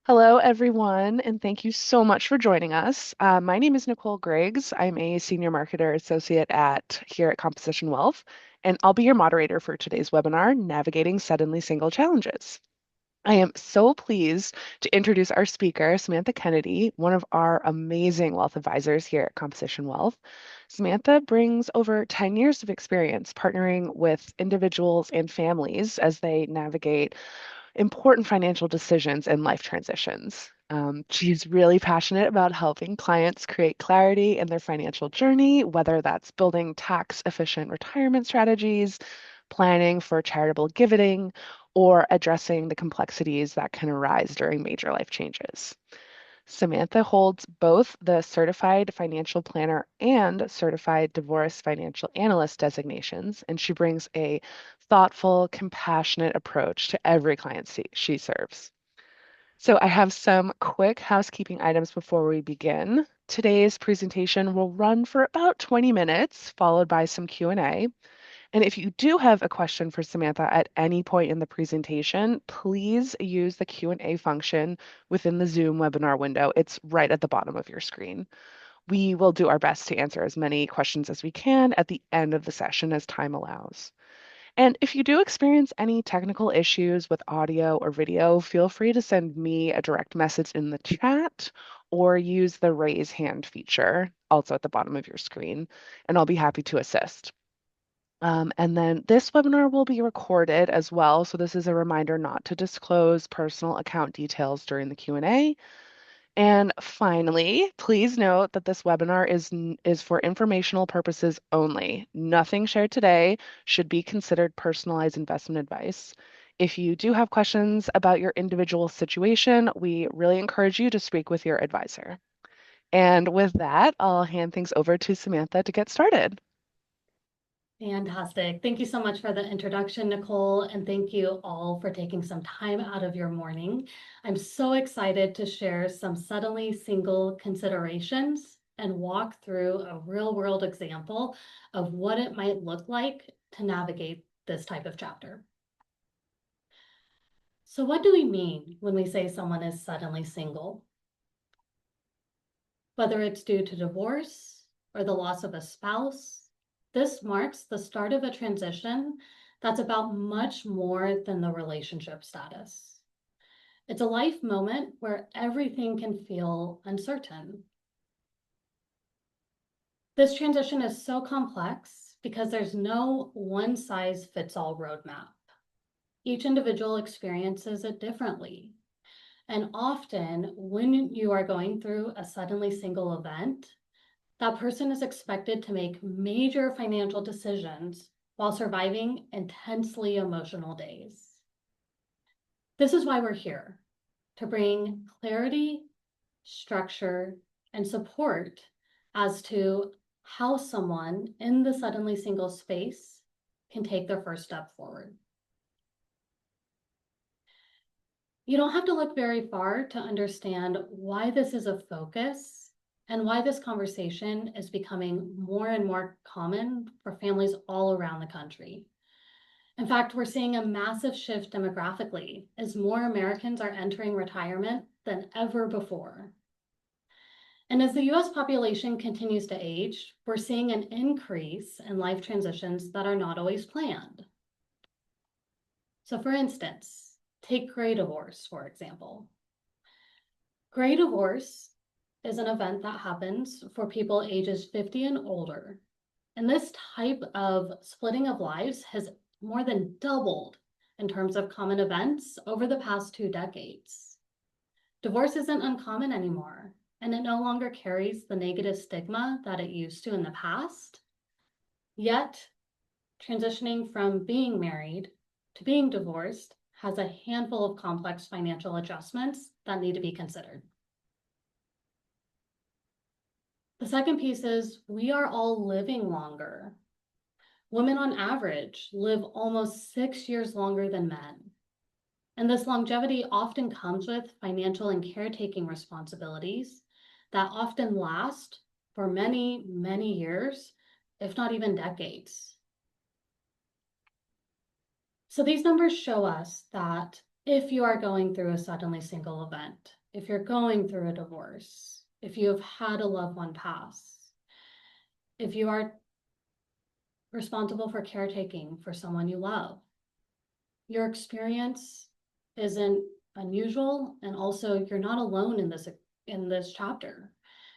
Hello, everyone, and thank you so much for joining us. My name is Nicole Griggs. I'm a senior marketer associate here at Composition Wealth, and I'll be your moderator for today's webinar, Navigating Suddenly Single Challenges. I am so pleased to introduce our speaker, Samantha Kennedy, one of our amazing wealth advisors here at Composition Wealth. Samantha brings over 10 years of experience partnering with individuals and families as they navigate important financial decisions and life transitions. She's really passionate about helping clients create clarity in their financial journey, whether that's building tax efficient retirement strategies, planning for charitable giving, or addressing the complexities that can arise during major life changes. Samantha holds both the Certified Financial Planner and Certified Divorce Financial Analyst designations, and she brings a thoughtful, compassionate approach to every client she serves. So I have some quick housekeeping items before we begin. Today's presentation will run for about 20 minutes, followed by some Q&A. And if you do have a question for Samantha at any point in the presentation, please use the Q&A function within the Zoom webinar window. It's right at the bottom of your screen. We will do our best to answer as many questions as we can at the end of the session as time allows. And if you do experience any technical issues with audio or video, feel free to send me a direct message in the chat or use the raise hand feature also at the bottom of your screen, and I'll be happy to assist. And then this webinar will be recorded as well. So this is a reminder not to disclose personal account details during the Q&A. And finally, please note that this webinar is for informational purposes only. Nothing shared today should be considered personalized investment advice. If you do have questions about your individual situation, we really encourage you to speak with your advisor. And with that, I'll hand things over to Samantha to get started. Fantastic. Thank you so much for the introduction, Nicole, and thank you all for taking some time out of your morning. I'm so excited to share some suddenly single considerations and walk through a real-world example of what it might look like to navigate this type of chapter. So what do we mean when we say someone is suddenly single? Whether it's due to divorce or the loss of a spouse, this marks the start of a transition that's about much more than the relationship status. It's a life moment where everything can feel uncertain. This transition is so complex because there's no one-size-fits-all roadmap. Each individual experiences it differently. And often, when you are going through a suddenly single event, that person is expected to make major financial decisions while surviving intensely emotional days. This is why we're here, to bring clarity, structure, and support as to how someone in the suddenly single space can take their first step forward. You don't have to look very far to understand why this is a focus and why this conversation is becoming more and more common for families all around the country. In fact, we're seeing a massive shift demographically as more Americans are entering retirement than ever before. And as the US population continues to age, we're seeing an increase in life transitions that are not always planned. So for instance, take gray divorce, for example. Gray divorce is an event that happens for people ages 50 and older. And this type of splitting of lives has more than doubled in terms of common events over the past 2 decades. Divorce isn't uncommon anymore, and it no longer carries the negative stigma that it used to in the past. Yet, transitioning from being married to being divorced has a handful of complex financial adjustments that need to be considered. The second piece is we are all living longer. Women on average live almost 6 years longer than men. And this longevity often comes with financial and caretaking responsibilities that often last for many, many years, if not even decades. So these numbers show us that If you are going through a suddenly single event, if you're going through a divorce, if you have had a loved one pass, if you are responsible for caretaking for someone you love, your experience isn't unusual, and also you're not alone in this chapter.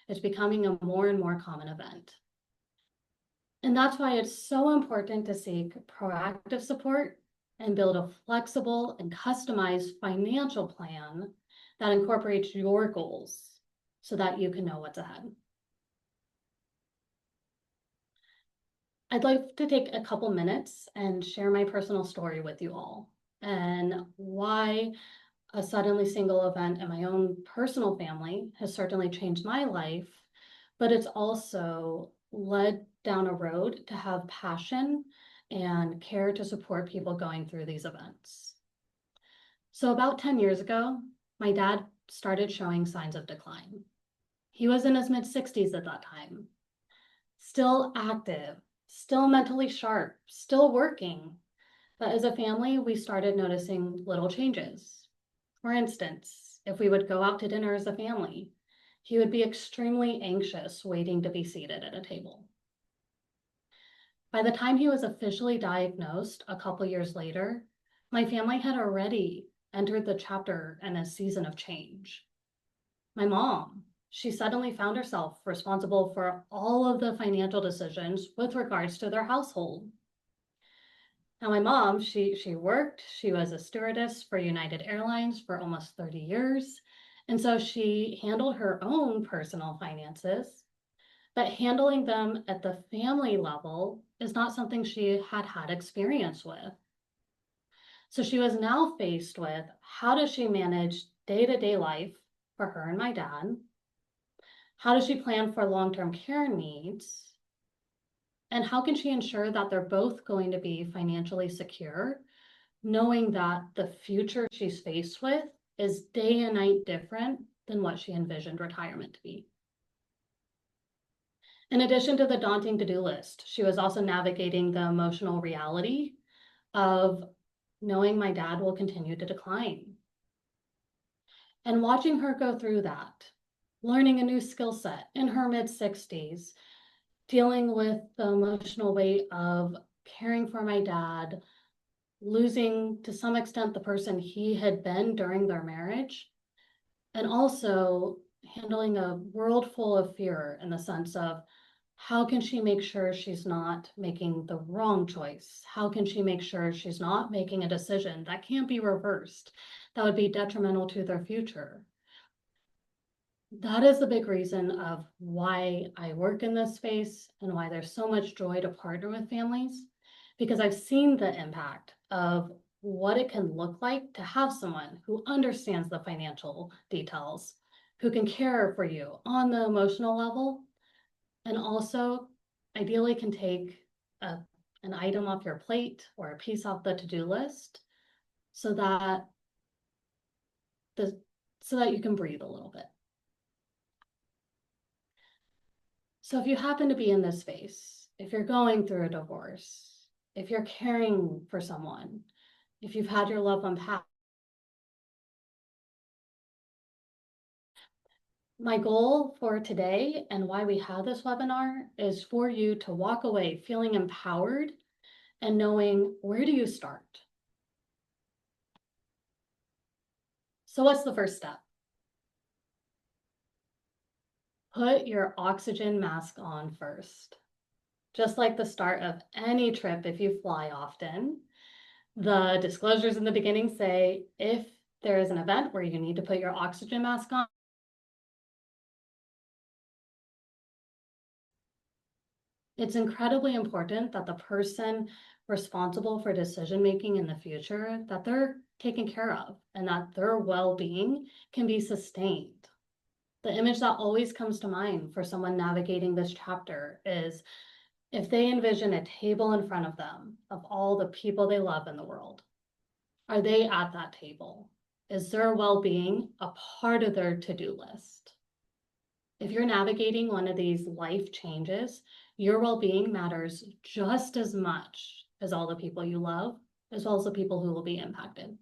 It's becoming a more and more common event. And that's why it's so important to seek proactive support and build a flexible and customized financial plan that incorporates your goals so that you can know what's ahead. I'd like to take a couple minutes and share my personal story with you all and why a suddenly single event in my own personal family has certainly changed my life, but it's also led down a road to have passion and care to support people going through these events. So about 10 years ago, my dad started showing signs of decline. He was in his mid-60s at that time, still active, still mentally sharp, still working. But as a family, we started noticing little changes. For instance, if we would go out to dinner as a family, he would be extremely anxious waiting to be seated at a table. By the time he was officially diagnosed a couple years later, my family had already entered the chapter in a season of change. My mom, she suddenly found herself responsible for all of the financial decisions with regards to their household. Now, my mom, she worked, she was a stewardess for United Airlines for almost 30 years. And so she handled her own personal finances, but handling them at the family level is not something she had had experience with. So she was now faced with, how does she manage day-to-day life for her and my dad? How does she plan for long-term care needs? And how can she ensure that they're both going to be financially secure, knowing that the future she's faced with is day and night different than what she envisioned retirement to be? In addition to the daunting to-do list, she was also navigating the emotional reality of knowing my dad will continue to decline. And watching her go through that, learning a new skill set in her mid-60s, dealing with the emotional weight of caring for my dad, losing to some extent the person he had been during their marriage, and also handling a world full of fear in the sense of, how can she make sure she's not making the wrong choice? How can she make sure she's not making a decision that can't be reversed, that would be detrimental to their future? That is the big reason of why I work in this space and why there's so much joy to partner with families, because I've seen the impact of what it can look like to have someone who understands the financial details, who can care for you on the emotional level, and also ideally can take an item off your plate or a piece off the to-do list so that you can breathe a little bit. So if you happen to be in this space, if you're going through a divorce, if you're caring for someone, if you've had your loved one pass, my goal for today and why we have this webinar is for you to walk away feeling empowered and knowing, where do you start? So what's the first step? Put your oxygen mask on first. Just like the start of any trip, if you fly often, the disclosures in the beginning say, if there is an event where you need to put your oxygen mask on, it's incredibly important that the person responsible for decision-making in the future, that they're taken care of and that their well-being can be sustained. The image that always comes to mind for someone navigating this chapter is if they envision a table in front of them of all the people they love in the world. Are they at that table? Is their well-being a part of their to-do list? If you're navigating one of these life changes, your well-being matters just as much as all the people you love, as well as the people who will be impacted.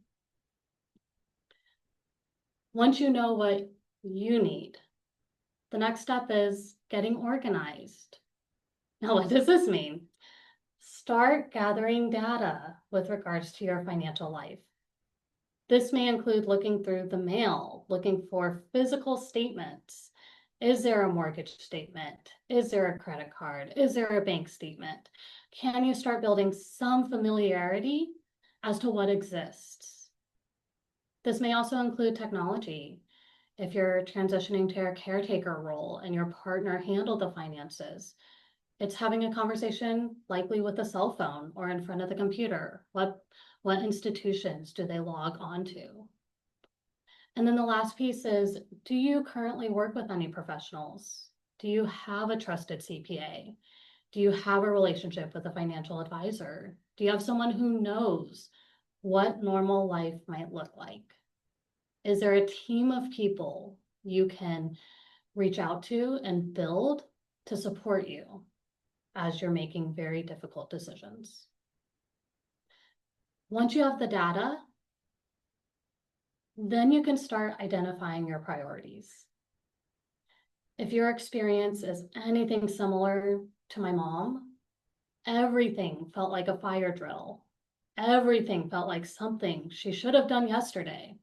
Once you know what you need, the next step is getting organized. Now, what does this mean? Start gathering data with regards to your financial life. This may include looking through the mail, looking for physical statements. Is there a mortgage statement? Is there a credit card? Is there a bank statement? Can you start building some familiarity as to what exists? This may also include technology. If you're transitioning to a caretaker role and your partner handled the finances, it's having a conversation likely with a cell phone or in front of the computer. What institutions do they log on to? And then the last piece is, do you currently work with any professionals? Do you have a trusted CPA? Do you have a relationship with a financial advisor? Do you have someone who knows what normal life might look like? Is there a team of people you can reach out to and build to support you as you're making very difficult decisions? Once you have the data, then you can start identifying your priorities. If your experience is anything similar to my mom, everything felt like a fire drill. Everything felt like something she should have done yesterday.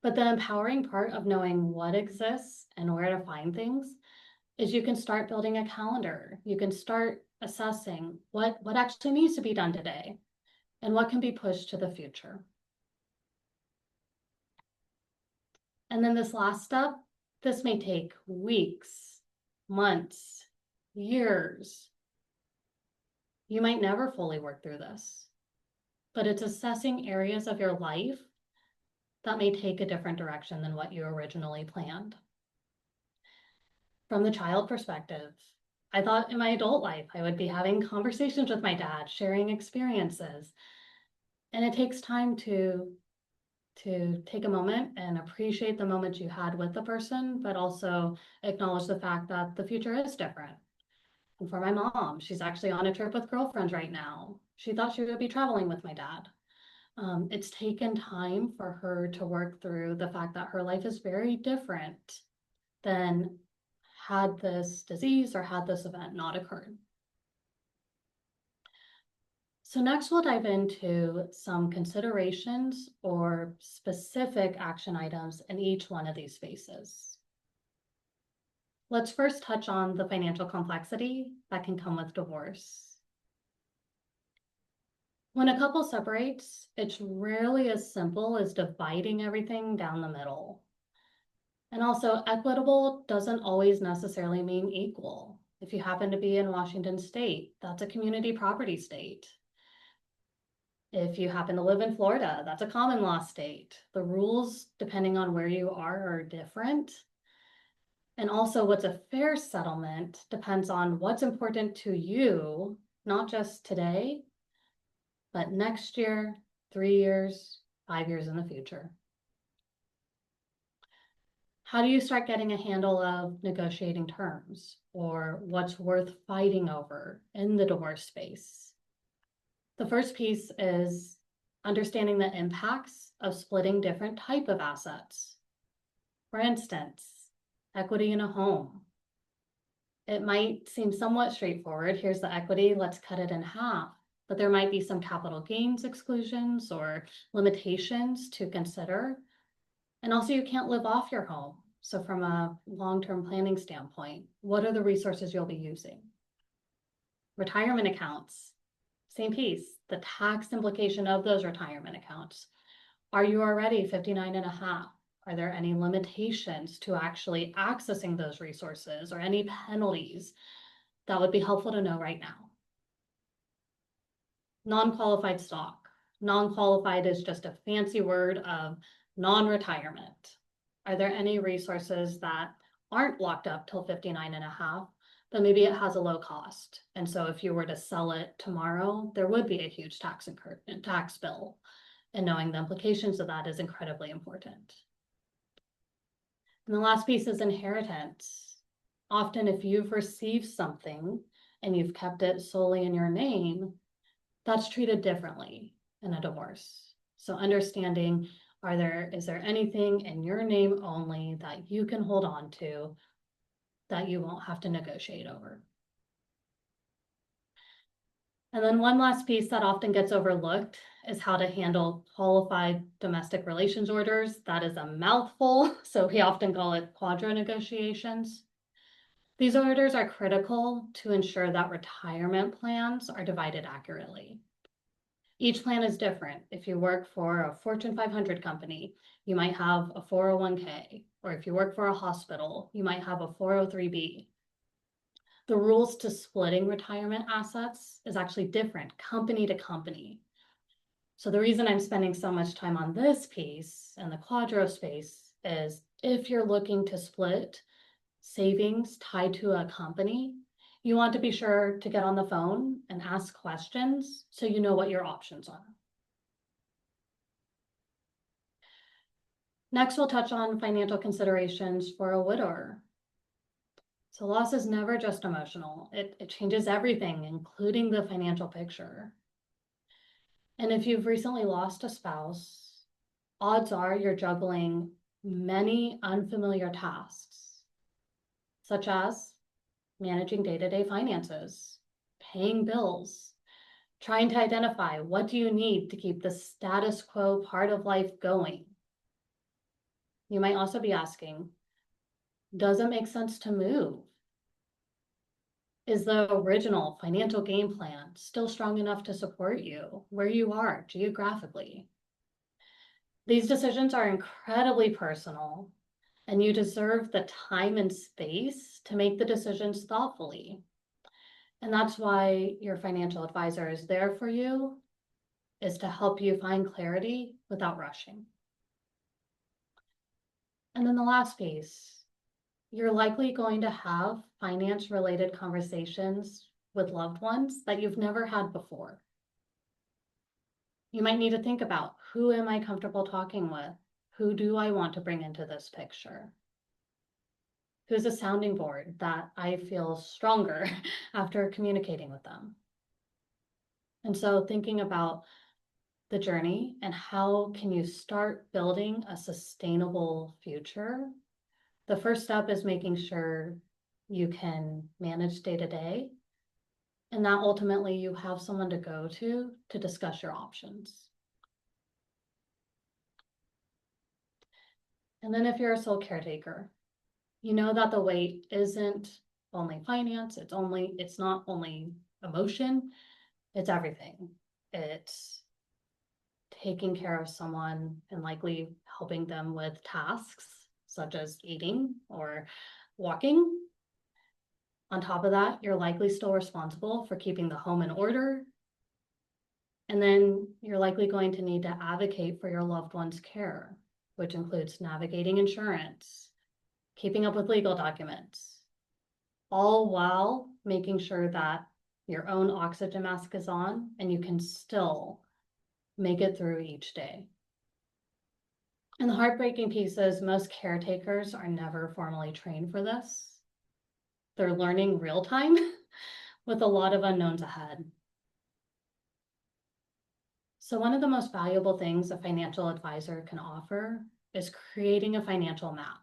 But the empowering part of knowing what exists and where to find things is you can start building a calendar. You can start assessing what actually needs to be done today and what can be pushed to the future. And then this last step, this may take weeks, months, years. You might never fully work through this, but it's assessing areas of your life that may take a different direction than what you originally planned. From the child perspective, I thought in my adult life I would be having conversations with my dad, sharing experiences. And it takes time to take a moment and appreciate the moment you had with the person, but also acknowledge the fact that the future is different. And for my mom, she's actually on a trip with girlfriends right now. She thought she would be traveling with my dad. It's taken time for her to work through the fact that her life is very different than had this disease or had this event not occurred. So next we'll dive into some considerations or specific action items in each one of these phases. Let's first touch on the financial complexity that can come with divorce. When a couple separates, it's rarely as simple as dividing everything down the middle. And also, equitable doesn't always necessarily mean equal. If you happen to be in Washington State, that's a community property state. If you happen to live in Florida, that's a common law state. The rules, depending on where you are different. And also, what's a fair settlement depends on what's important to you, not just today, but next year, 3 years, 5 years in the future. How do you start getting a handle of negotiating terms or what's worth fighting over in the divorce space? The first piece is understanding the impacts of splitting different type of assets. For instance, equity in a home. It might seem somewhat straightforward. Here's the equity, let's cut it in half. But there might be some capital gains exclusions or limitations to consider. And also you can't live off your home. So from a long-term planning standpoint, what are the resources you'll be using? Retirement accounts. Same piece, the tax implication of those retirement accounts. Are you already 59 and a half? Are there any limitations to actually accessing those resources or any penalties that would be helpful to know right now? Non-qualified stock. Non-qualified is just a fancy word of non-retirement. Are there any resources that aren't locked up till 59 and a half, but maybe it has a low cost? And so if you were to sell it tomorrow, there would be a huge tax bill. And knowing the implications of that is incredibly important. And the last piece is inheritance. Often if you've received something and you've kept it solely in your name, that's treated differently in a divorce. So understanding, Is there anything in your name only that you can hold on to that you won't have to negotiate over? And then one last piece that often gets overlooked is how to handle qualified domestic relations orders. That is a mouthful, so we often call it quadro negotiations. These orders are critical to ensure that retirement plans are divided accurately. Each plan is different. If you work for a Fortune 500 company, you might have a 401k, or if you work for a hospital, you might have a 403b. The rules to splitting retirement assets is actually different company to company. So the reason I'm spending so much time on this piece and the quadro space is if you're looking to split savings tied to a company, you want to be sure to get on the phone and ask questions so you know what your options are. Next, we'll touch on financial considerations for a widower. So loss is never just emotional. It changes everything, including the financial picture. And if you've recently lost a spouse, odds are you're juggling many unfamiliar tasks, such as managing day-to-day finances, paying bills, trying to identify what do you need to keep the status quo part of life going. You might also be asking, does it make sense to move? Is the original financial game plan still strong enough to support you where you are geographically? These decisions are incredibly personal, and you deserve the time and space to make the decisions thoughtfully. And that's why your financial advisor is there for you, is to help you find clarity without rushing. And then the last piece, you're likely going to have finance-related conversations with loved ones that you've never had before. You might need to think about, who am I comfortable talking with? Who do I want to bring into this picture? Who's a sounding board that I feel stronger after communicating with them? And so thinking about the journey and how can you start building a sustainable future. The first step is making sure you can manage day to day, and that ultimately you have someone to go to discuss your options. And then if you're a sole caretaker, you know that the weight isn't only finance, it's not only emotion, it's everything. It's taking care of someone and likely helping them with tasks such as eating or walking. On top of that, you're likely still responsible for keeping the home in order. And then you're likely going to need to advocate for your loved one's care, which includes navigating insurance, keeping up with legal documents, all while making sure that your own oxygen mask is on and you can still make it through each day. And the heartbreaking piece is most caretakers are never formally trained for this. They're learning real time with a lot of unknowns ahead. So one of the most valuable things a financial advisor can offer is creating a financial map,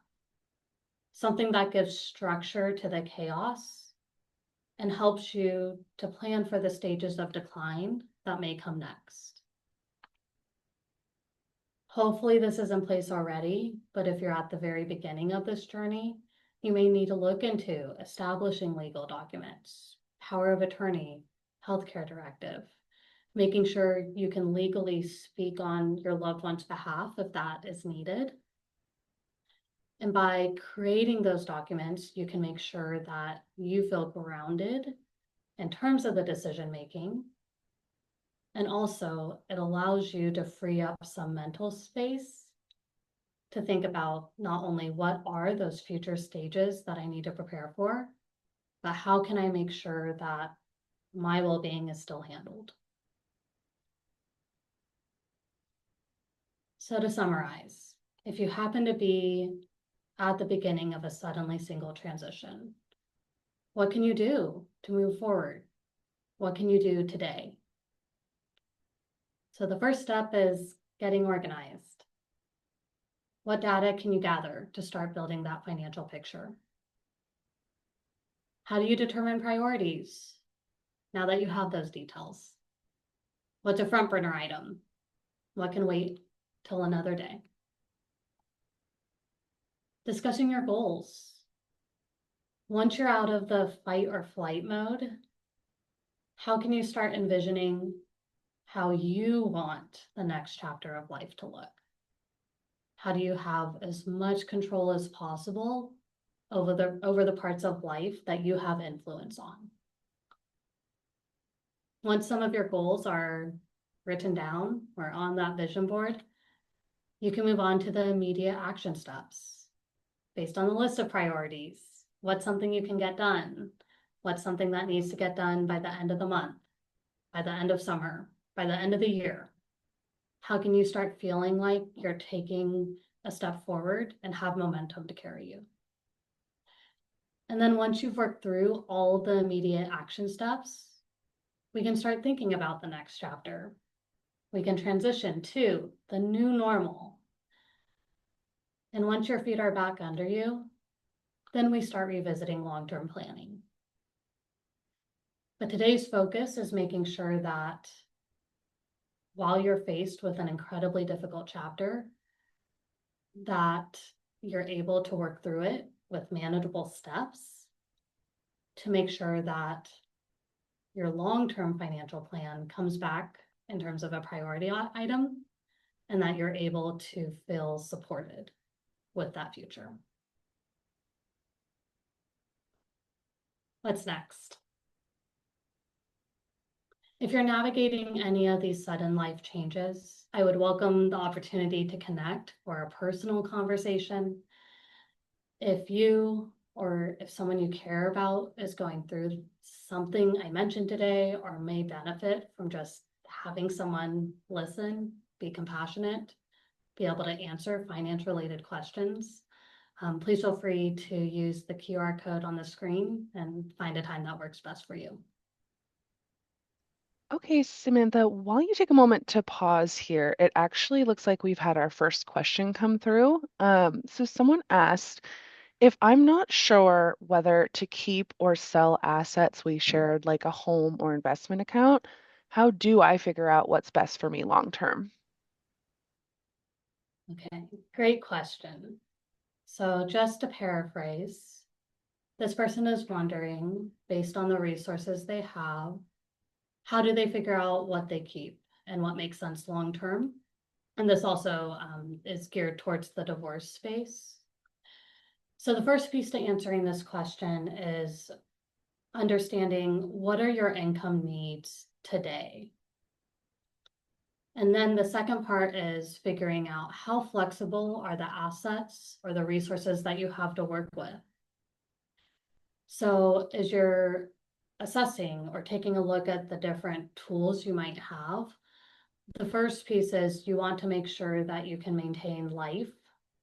something that gives structure to the chaos and helps you to plan for the stages of decline that may come next. Hopefully this is in place already, but if you're at the very beginning of this journey, you may need to look into establishing legal documents, power of attorney, healthcare directive, making sure you can legally speak on your loved one's behalf if that is needed. And by creating those documents, you can make sure that you feel grounded in terms of the decision making. And also, it allows you to free up some mental space to think about not only what are those future stages that I need to prepare for, but how can I make sure that my well-being is still handled. So to summarize, if you happen to be at the beginning of a suddenly single transition, what can you do to move forward? What can you do today? So the first step is getting organized. What data can you gather to start building that financial picture? How do you determine priorities now that you have those details? What's a front burner item? What can wait till another day? Discussing your goals. Once you're out of the fight or flight mode, how can you start envisioning how you want the next chapter of life to look? How do you have as much control as possible over the parts of life that you have influence on? Once some of your goals are written down or on that vision board, you can move on to the immediate action steps based on the list of priorities. What's something you can get done? What's something that needs to get done by the end of the month, by the end of summer, by the end of the year? How can you start feeling like you're taking a step forward and have momentum to carry you? And then once you've worked through all the immediate action steps, we can start thinking about the next chapter. We can transition to the new normal. And once your feet are back under you, then we start revisiting long-term planning. But today's focus is making sure that while you're faced with an incredibly difficult chapter, that you're able to work through it with manageable steps to make sure that your long-term financial plan comes back in terms of a priority item and that you're able to feel supported with that future. What's next? If you're navigating any of these sudden life changes, I would welcome the opportunity to connect for a personal conversation. If you or if someone you care about is going through something I mentioned today or may benefit from just having someone listen, be compassionate, be able to answer finance-related questions, please feel free to use the QR code on the screen and find a time that works best for you. Okay, Samantha, while you take a moment to pause here, it actually looks like we've had our first question come through. So someone asked, if I'm not sure whether to keep or sell assets we shared, like a home or investment account, how do I figure out what's best for me long term? Okay, great question. So just to paraphrase, this person is wondering, based on the resources they have, how do they figure out what they keep and what makes sense long term? And this also is geared towards the divorce space. So the first piece to answering this question is understanding what are your income needs today? And then the second part is figuring out how flexible are the assets or the resources that you have to work with. So as you're assessing or taking a look at the different tools you might have, the first piece is you want to make sure that you can maintain life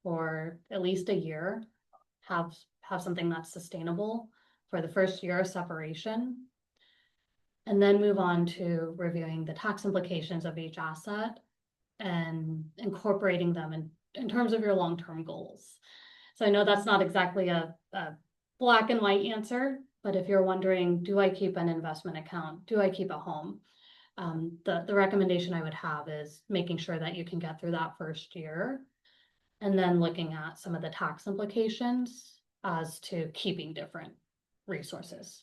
for at least a year, have something that's sustainable for the first year of separation, and then move on to reviewing the tax implications of each asset and incorporating them in terms of your long-term goals. So I know that's not exactly a black and white answer, but if you're wondering, do I keep an investment account? Do I keep a home? The recommendation I would have is making sure that you can get through that first year and then looking at some of the tax implications as to keeping different resources.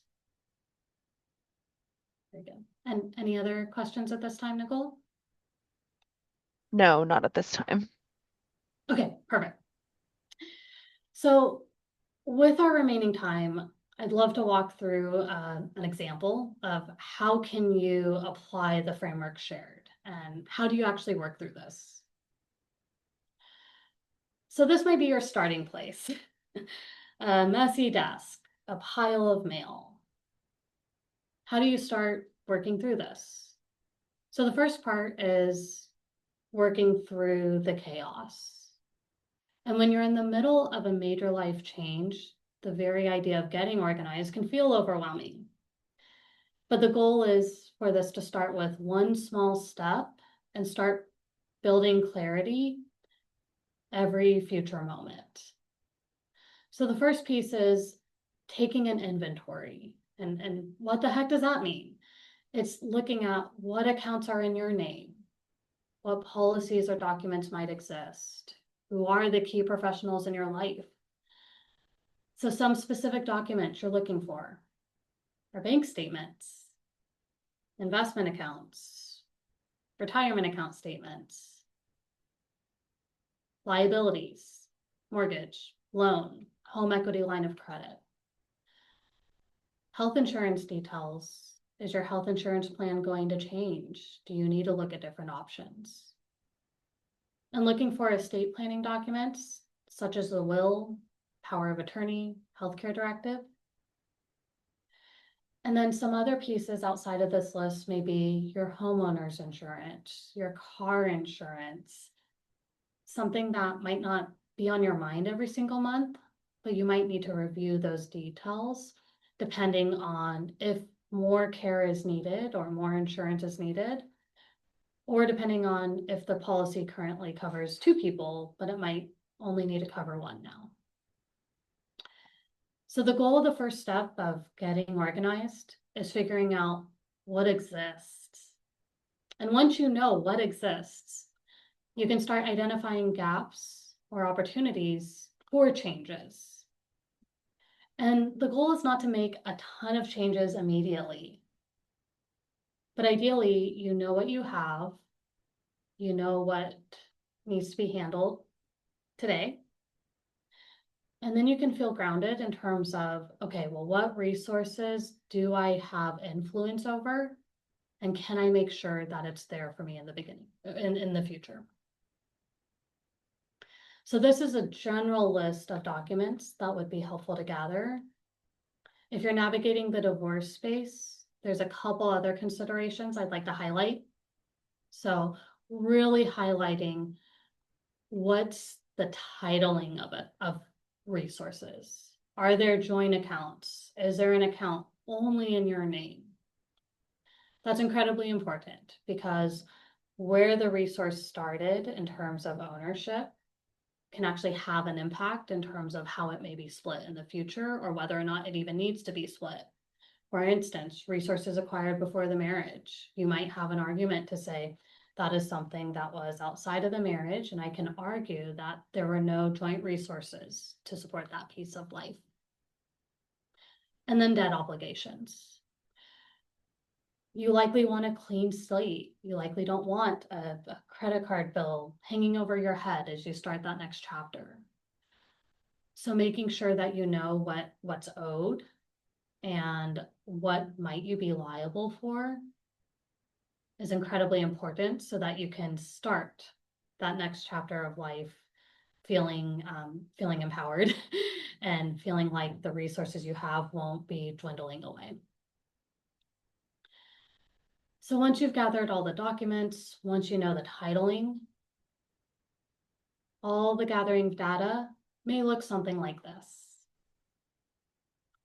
Very good. And any other questions at this time, Nicole? No, not at this time. Okay, perfect. So with our remaining time, I'd love to walk through an example of how can you apply the framework shared and how do you actually work through this? So this might be your starting place. A messy desk, a pile of mail. How do you start working through this? So the first part is working through the chaos. And when you're in the middle of a major life change, the very idea of getting organized can feel overwhelming. But the goal is for this to start with one small step and start building clarity every future moment. So the first piece is taking an inventory. And what the heck does that mean? It's looking at what accounts are in your name, what policies or documents might exist, who are the key professionals in your life. So some specific documents you're looking for are bank statements, investment accounts, retirement account statements, liabilities, mortgage, loan, home equity line of credit. Health insurance details. Is your health insurance plan going to change? Do you need to look at different options? And looking for estate planning documents, such as the will, power of attorney, healthcare directive. And then some other pieces outside of this list may be your homeowner's insurance, your car insurance, something that might not be on your mind every single month, but you might need to review those details depending on if more care is needed or more insurance is needed, or depending on if the policy currently covers 2 people, but it might only need to cover 1 now. So the goal of the first step of getting organized is figuring out what exists. And once you know what exists, you can start identifying gaps or opportunities for changes. And the goal is not to make a ton of changes immediately. But ideally, you know what you have, you know what needs to be handled today. And then you can feel grounded in terms of, okay, well, what resources do I have influence over? And can I make sure that it's there for me in the beginning, in the future? So this is a general list of documents that would be helpful to gather. If you're navigating the divorce space, there's a couple other considerations I'd like to highlight. So really highlighting what's the titling of it, of resources. Are there joint accounts? Is there an account only in your name? That's incredibly important because where the resource started in terms of ownership can actually have an impact in terms of how it may be split in the future or whether or not it even needs to be split. For instance, resources acquired before the marriage. You might have an argument to say that is something that was outside of the marriage, and I can argue that there were no joint resources to support that piece of life. And then debt obligations. You likely want a clean slate. You likely don't want a credit card bill hanging over your head as you start that next chapter. So making sure that you know what's owed and what might you be liable for is incredibly important so that you can start that next chapter of life feeling empowered and feeling like the resources you have won't be dwindling away. So once you've gathered all the documents, once you know the titling, all the gathering data may look something like this.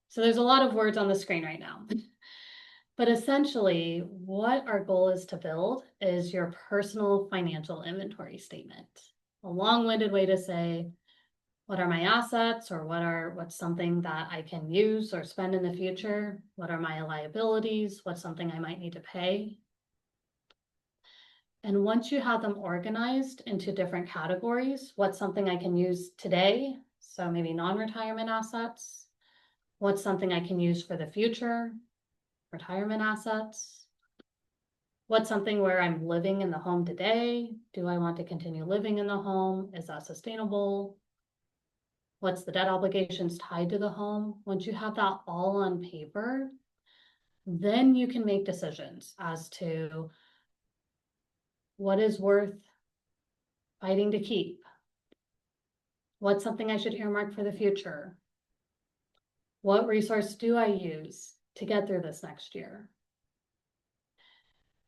So there's a lot of words on the screen right now. But essentially, what our goal is to build is your personal financial inventory statement. A long-winded way to say, what are my assets or what's something that I can use or spend in the future? What are my liabilities? What's something I might need to pay? And once you have them organized into different categories, what's something I can use today? So maybe non-retirement assets. What's something I can use for the future? Retirement assets. What's something where I'm living in the home today? Do I want to continue living in the home? Is that sustainable? What's the debt obligations tied to the home? Once you have that all on paper, then you can make decisions as to what is worth fighting to keep. What's something I should earmark for the future? What resource do I use to get through this next year?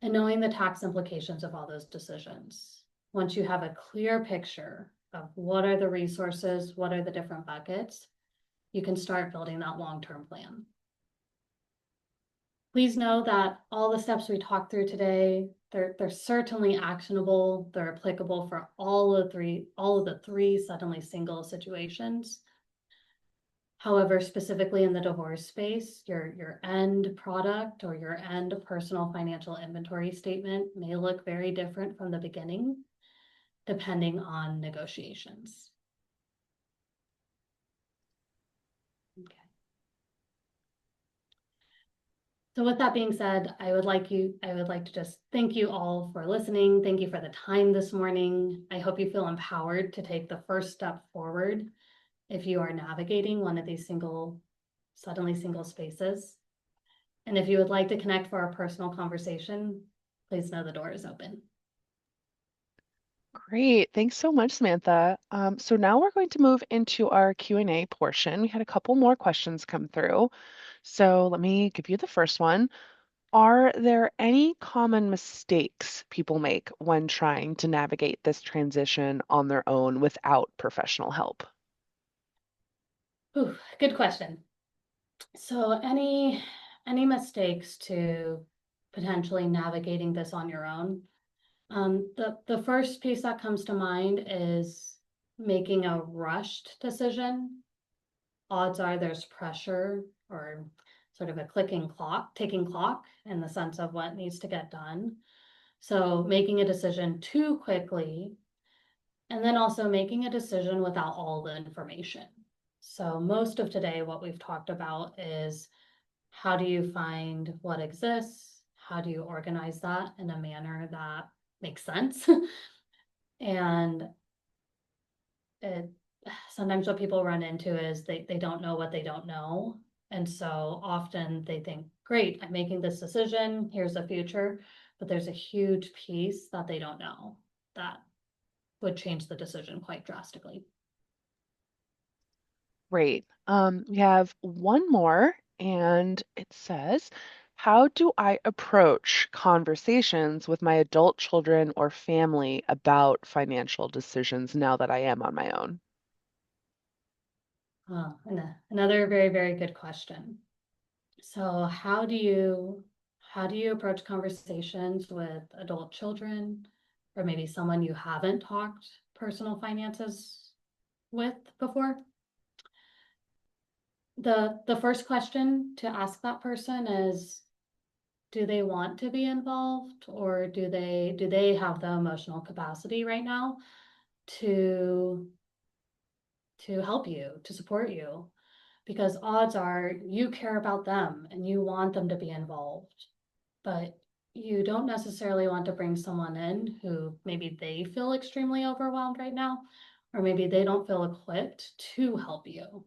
And knowing the tax implications of all those decisions. Once you have a clear picture of what are the resources, what are the different buckets, you can start building that long-term plan. Please know that all the steps we talked through today, they're certainly actionable. They're applicable for all of the three suddenly single situations. However, specifically in the divorce space, your end product or your end personal financial inventory statement may look very different from the beginning, depending on negotiations. Okay. So with that being said, I would like to just thank you all for listening. Thank you for the time this morning. I hope you feel empowered to take the first step forward if you are navigating one of these suddenly single spaces. And if you would like to connect for our personal conversation, please know the door is open. Great. Thanks so much, Samantha. So now we're going to move into our Q&A portion. We had a couple more questions come through. So let me give you the first one. Are there any common mistakes people make when trying to navigate this transition on their own without professional help? Ooh, good question. So any mistakes to potentially navigating this on your own? The first piece that comes to mind is making a rushed decision. Odds are there's pressure or sort of a ticking clock in the sense of what needs to get done. So making a decision too quickly, and then also making a decision without all the information. So most of today, what we've talked about is how do you find what exists? How do you organize that in a manner that makes sense? And it sometimes what people run into is they don't know what they don't know. And so often they think, great, I'm making this decision, here's the future, but there's a huge piece that they don't know that would change the decision quite drastically. Great. We have one more, and it says, how do I approach conversations with my adult children or family about financial decisions now that I am on my own? And another very, very good question. So how do you approach conversations with adult children or maybe someone you haven't talked personal finances with before? The first question to ask that person is, do they want to be involved, or do they have the emotional capacity right now to help you, to support you? Because odds are you care about them and you want them to be involved, but you don't necessarily want to bring someone in who maybe they feel extremely overwhelmed right now, or maybe they don't feel equipped to help you.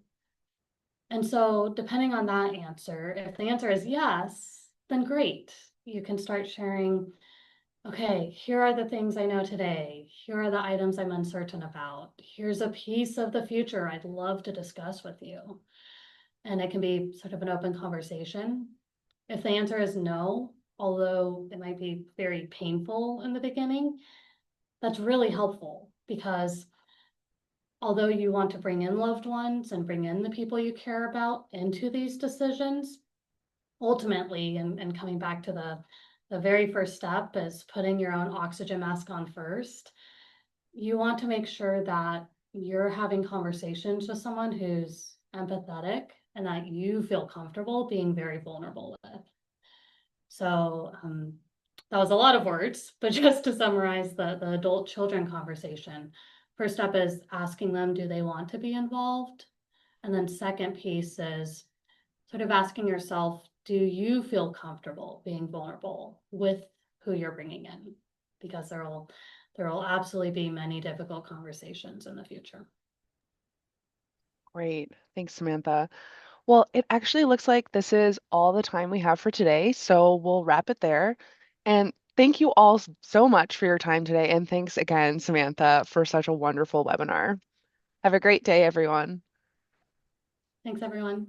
And so, depending on that answer, if the answer is yes, then great. You can start sharing, okay, here are the things I know today. Here are the items I'm uncertain about. Here's a piece of the future I'd love to discuss with you. And it can be sort of an open conversation. If the answer is no, although it might be very painful in the beginning, that's really helpful because although you want to bring in loved ones and bring in the people you care about into these decisions, ultimately, and coming back to the very first step is putting your own oxygen mask on first. You want to make sure that you're having conversations with someone who's empathetic and that you feel comfortable being very vulnerable with. So that was a lot of words, but just to summarize the adult children conversation, first step is asking them, do they want to be involved? And then second piece is sort of asking yourself, do you feel comfortable being vulnerable with who you're bringing in? Because there will absolutely be many difficult conversations in the future. Great. Thanks, Samantha. Well, it actually looks like this is all the time we have for today, so we'll wrap it there. And thank you all so much for your time today. And thanks again, Samantha, for such a wonderful webinar. Have a great day, everyone. Thanks, everyone.